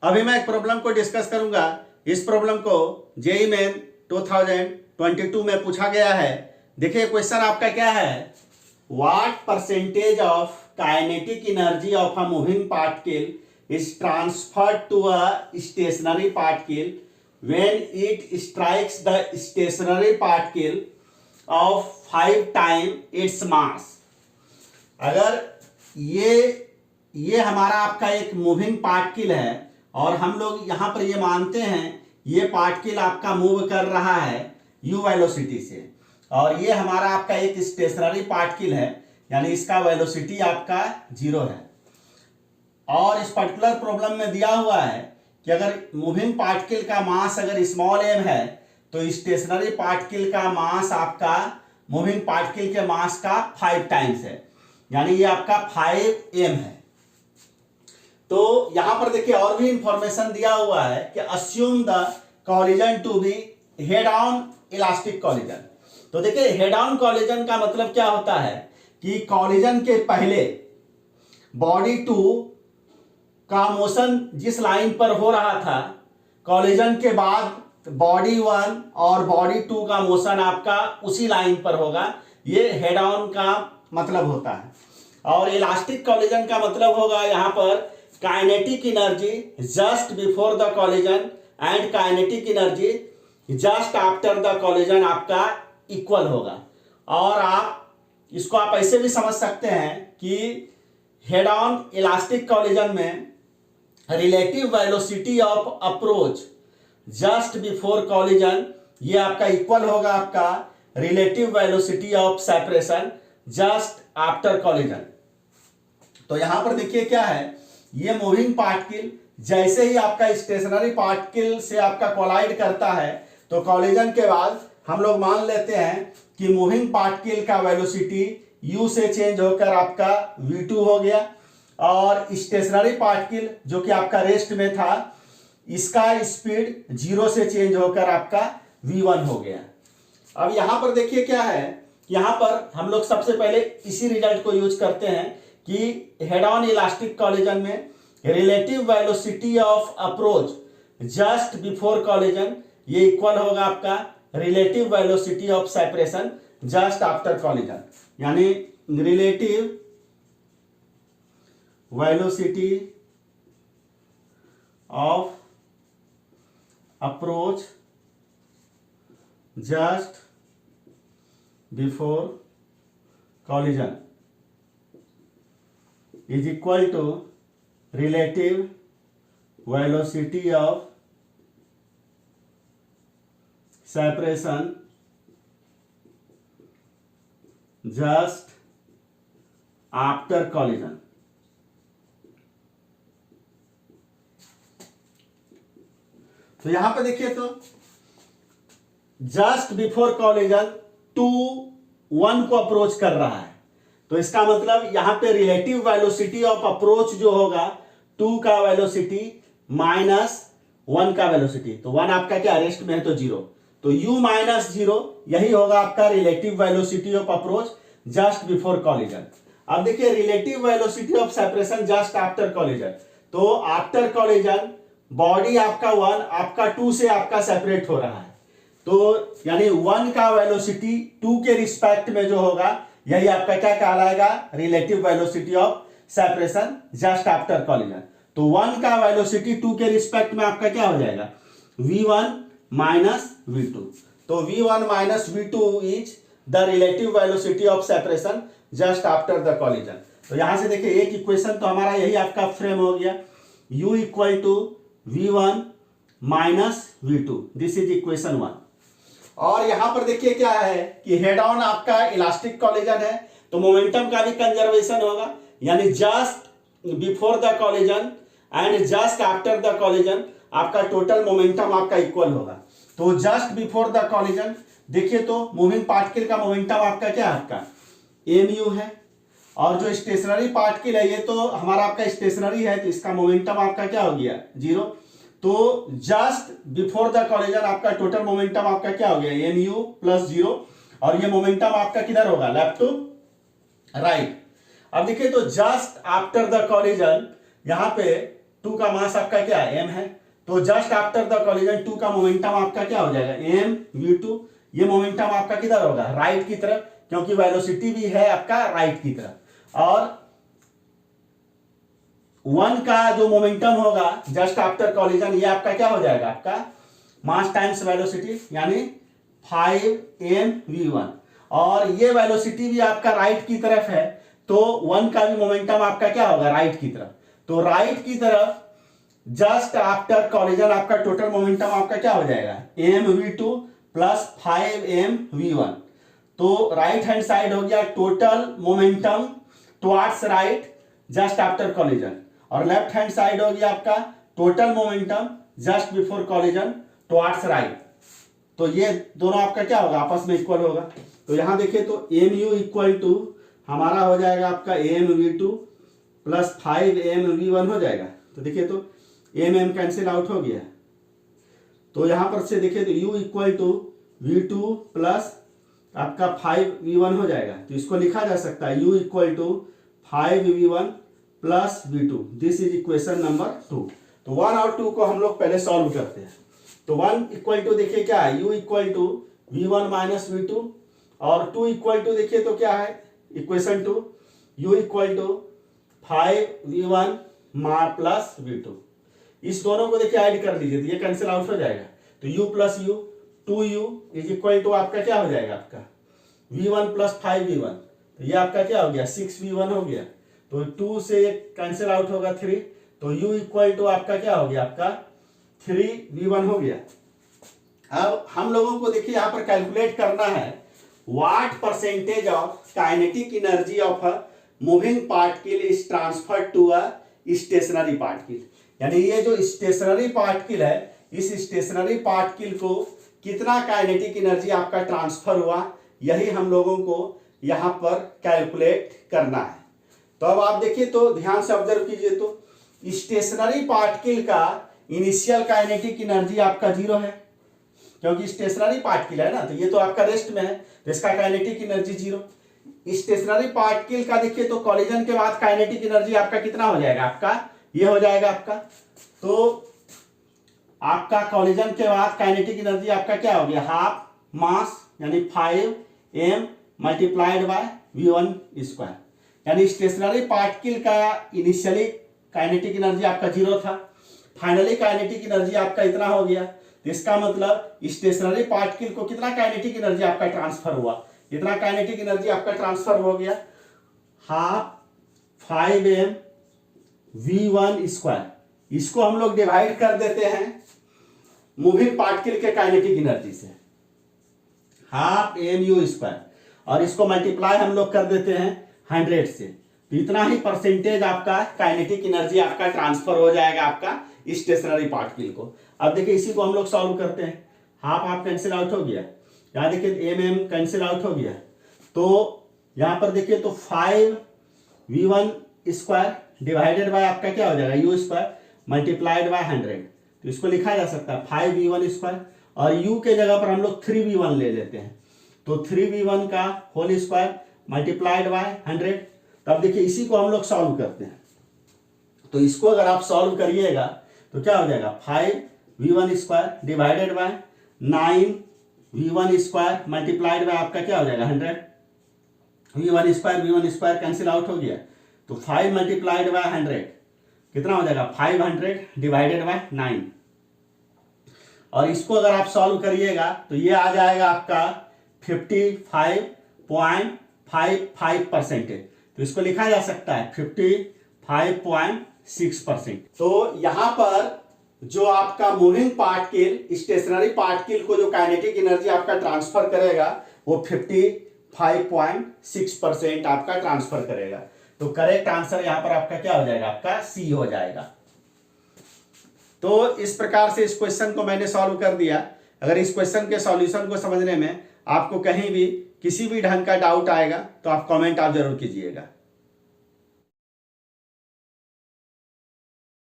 अभी मैं एक प्रॉब्लम को डिस्कस करूंगा। इस प्रॉब्लम को जेईई मेन 2022 में पूछा गया है। देखिए क्वेश्चन आपका क्या है, what percentage of kinetic energy of a moving particle is transferred to a stationary particle when it strikes the stationary particle of 5 time its mass. अगर ये हमारा आपका एक मूविंग पार्टिकल है और हम लोग यहां पर ये मानते हैं ये पार्टिकल आपका मूव कर रहा है u वेलोसिटी से, और ये हमारा आपका एक स्टेशनरी पार्टिकल है, यानी इसका वेलोसिटी आपका 0 है। और इस पर्टिकुलर प्रॉब्लम में दिया हुआ है कि अगर मूविंग पार्टिकल का मास अगर स्मॉल m है तो स्टेशनरी पार्टिकल का मास आपका मूविंग पार्टिकल के मास का 5 टाइम्स है, यानी ये आपका 5m है। तो यहां पर देखिए और भी इंफॉर्मेशन दिया हुआ है कि assume the collision to be head on elastic collision. तो देखिए हेड ऑन कॉलिजन का मतलब क्या होता है कि कॉलिजन के पहले बॉडी 2 का मोशन जिस लाइन पर हो रहा था, कॉलिजन के बाद बॉडी 1 और बॉडी 2 का मोशन आपका उसी लाइन पर होगा। ये हेड ऑन का मतलब होता है। और इलास्टिक कॉलिजन का मतलब होगा यहां पर kinetic energy just before the collision and kinetic energy just after the collision आपका इक्वल होगा। और आप इसको आप ऐसे भी समझ सकते हैं कि हेड ऑन इलास्टिक कॉलिजन में relative velocity of approach just before collision ये आपका इक्वल होगा आपका relative velocity of separation just after collision. तो यहां पर देखिए क्या है, ये मूविंग पार्टिकल जैसे ही आपका स्टेशनरी पार्टिकल से आपका कोलाइड करता है तो कॉलिजन के बाद हम लोग मान लेते हैं कि मूविंग पार्टिकल का वेलोसिटी u से चेंज होकर आपका v2 हो गया, और स्टेशनरी पार्टिकल जो कि आपका रेस्ट में था इसका स्पीड 0 से चेंज होकर आपका v1 हो गया। अब यहां पर देखिए क्या है, यहां पर हम लोग सबसे पहले इसी रिजल्ट को यूज करते हैं कि हेड ऑन इलास्टिक कॉलिजन में relative velocity of approach just before collision ये इक्वल होगा आपका relative velocity of separation just after collision, यानी relative velocity of approach just before collision is equal to relative velocity of separation just after collision। तो यहां पे देखिए तो just before collision 2 1 को अप्रोच कर रहा है, तो इसका मतलब यहां पे रिलेटिव वेलोसिटी ऑफ अप्रोच जो होगा 2 का वेलोसिटी माइनस 1 का वेलोसिटी, तो 1 आपका क्या रेस्ट में है तो 0, तो u माइनस 0 यही होगा आपका relative velocity of approach just before collision. अब देखिए relative velocity of separation just after collision, तो आफ्टर कॉलिजन बॉडी आपका 1 आपका 2 से आपका सेपरेट हो रहा है, तो यानी 1 का वेलोसिटी 2 के रिस्पेक्ट में जो होगा यही आपका क्या कहलाएगा, relative velocity of separation just after collision. तो 1 का वेलोसिटी 2 के रिस्पेक्ट में आपका क्या हो जाएगा, v1 माइनस v2। तो v1 minus v2 is the relative velocity of separation just after the collision. तो यहां से देखिए एक इक्वेशन तो हमारा यही आपका फ्रेम हो गया, u equal to v1 minus v2, this is equation 1। और यहां पर देखिए क्या है कि हेड ऑन आपका इलास्टिक कॉलिजन है तो मोमेंटम का भी कंजर्वेशन होगा, यानी just before the collision and just after the collision आपका टोटल मोमेंटम आपका इक्वल होगा। तो जस्ट बिफोर द कॉलिजन देखिए तो मूविंग पार्टिकल का मोमेंटम आपका क्या है, आपका mu है, और जो स्टेशनरी पार्टिकल है ये तो हमारा आपका स्टेशनरी है तो इसका मोमेंटम आपका क्या हो गया 0। तो जस्ट बिफोर द कॉलिजन आपका टोटल मोमेंटम आपका क्या हो गया mu प्लस 0, और ये मोमेंटम आपका किधर होगा, लेफ्ट टू राइट। अब देखिए तो जस्ट आफ्टर द कॉलिजन यहां पे 2 का मास आपका क्या है, m है। तो जस्ट आफ्टर द कॉलिजन 2 का मोमेंटम आपका क्या हो जाएगा, m v2। ये मोमेंटम आपका किधर होगा, राइट की तरफ, क्योंकि वेलोसिटी भी है आपका राइट की तरफ। और 1 का जो मोमेंटम होगा जस्ट आफ्टर कॉलिजन, ये आपका क्या हो जाएगा, आपका मास टाइम्स वेलोसिटी, यानी 5mv1। और ये वेलोसिटी भी आपका राइट की तरफ है, तो 1 का भी मोमेंटम आपका क्या होगा, राइट की तरफ। तो राइट की तरफ जस्ट आफ्टर कॉलिजन आपका टोटल मोमेंटम आपका क्या हो जाएगा, mv2 प्लस 5mv1। तो राइट हैंड साइड हो गया total momentum towards right just after collision, और लेफ्ट हैंड साइड हो गया आपका total momentum just before collision towards right. तो ये दोनों आपका क्या होगा, आपस में इक्वल होगा। तो यहां देखिए तो mu इक्वल टू हमारा हो जाएगा आपका mv2 प्लस 5mv1 हो जाएगा। तो देखिए तो m कैंसिल आउट हो गया। तो यहां पर से देखिए तो u equal to v2 plus आपका 5v1 हो जाएगा। तो इसको लिखा जा सकता है u equal to 5v1 plus v2। This is equation number 2। तो 1 और 2 को हम लोग पहले सॉल्व करते हैं। तो 1 इक्वल टू देखिए क्या है, u equal to v1 minus v2, और 2 इक्वल टू देखिए तो क्या है, equation 2 u equal to 5v1 plus v2। इस दोनों को देखिए ऐड कर लीजिए तो ये कैंसिल आउट हो जाएगा। तो u plus u, 2u is equal to आपका क्या हो जाएगा, आपका v1 प्लस 5v1। तो ये आपका क्या हो गया, 6v1 हो गया। तो 2 से कैंसिल आउट होगा 3, तो u इक्वल टू आपका क्या हो गया, आपका 3v1 हो गया। अब हम लोगों को देखिए यहाँ पर कैलकुलेट करना है what percentage of kinetic energy of a moving particle is transferred to a stationary particle. यानी ये जो स्टेशनरी पार्टिकल है, इस स्टेशनरी पार्टिकल को कितना काइनेटिक एनर्जी आपका ट्रांसफर हुआ, यही हम लोगों को यहाँ पर कैलकुलेट करना है। तो अब आप देखिए तो ध्यान से ऑब्जर्व कीजिए तो स्टेशनरी पार्टिकल का इनिशियल काइनेटिक एनर्जी आपका 0 है, क्योंकि स्टेशनरी पार्टिकल है ना, तो ये तो आपका रेस्ट में है, तो इसका काइनेटिक एनर्जी 0। स्टेशनरी पार्टिकल का देखिए तो कॉलिजन के बाद काइनेटिक एनर्जी आपका कितना हो जाएगा, आपका ये हो जाएगा आपका। तो आपका कॉलिजन के बाद काइनेटिक एनर्जी आपका क्या हो गया, हाफ मास यानी 5m multiplied by v1 square. यानी स्टेशनरी पार्टिकल का इनिशियली काइनेटिक एनर्जी आपका 0 था, फाइनली काइनेटिक एनर्जी आपका इतना हो गया। तो इसका मतलब स्टेशनरी पार्टिकल को कितना काइनेटिक एनर्जी आपका ट्रांसफर हुआ, इतना काइनेटिक एनर्जी आपका ट्रांसफर हो गया, हाफ 5m v1 स्क्वायर। इसको हम लोग डिवाइड कर देते हैं मूविंग पार्टिकल के काइनेटिक एनर्जी से, हाफ mu स्क्वायर, और इसको मल्टीप्लाई हम लोग कर देते हैं 100 से। तो इतना ही परसेंटेज आपका काइनेटिक एनर्जी आपका ट्रांसफर हो जाएगा आपका स्टेशनरी पार्टिकल को। अब देखिए इसी को हम लोग सॉल्व करते हैं। हाफ कैंसिल आउट हो गया, यहाँ देखिए mm कैंसिल आउट हो गया। तो यहाँ पर देखिए तो 5v1 स्क्वायर डिवाइडेड बाय आपका क्या हो जाएगा, u स्क्वायर मल्टीप्लाइड बाय 100। तो इसको लिखा जा सकता है 5v1 स्क्वायर, और u के जगह पर हम लोग 3v1 ले लेते हैं। तो 3v1 का होल स्क्वायर मल्टीप्लाइड बाय 100। तब देखिए इसी को हम लोग सॉल्व करते हैं। तो इसको अगर आप सॉल्व करिएगा तो क्या हो जाएगा, 5v1 square divided by 9v1 square multiplied by आपका क्या हो जाएगा 100। v1 स्क्वायर कैंसिल आउट हो गया। तो 5 मल्टीप्लाइड बाय 100 कितना हो जाएगा, 500 डिवाइडेड बाय 9। और इसको अगर आप सॉल्व करिएगा तो ये आ जाएगा आपका 55.55%। तो इसको लिखा जा सकता है 55.6%। तो यहां पर जो आपका मूविंग पार्टिकल स्टेशनरी पार्टिकल को जो काइनेटिक एनर्जी आपका ट्रांसफर करेगा वो 55.6% आपका ट्रांसफर करेगा। तो करेक्ट आंसर यहां पर आपका क्या हो जाएगा, आपका सी हो जाएगा। तो इस प्रकार से इस क्वेश्चन को मैंने सॉल्व कर दिया। अगर इस क्वेश्चन के सॉल्यूशन को समझने में आपको कहीं भी किसी भी ढंग का डाउट आएगा तो आप कमेंट आप जरूर कीजिएगा।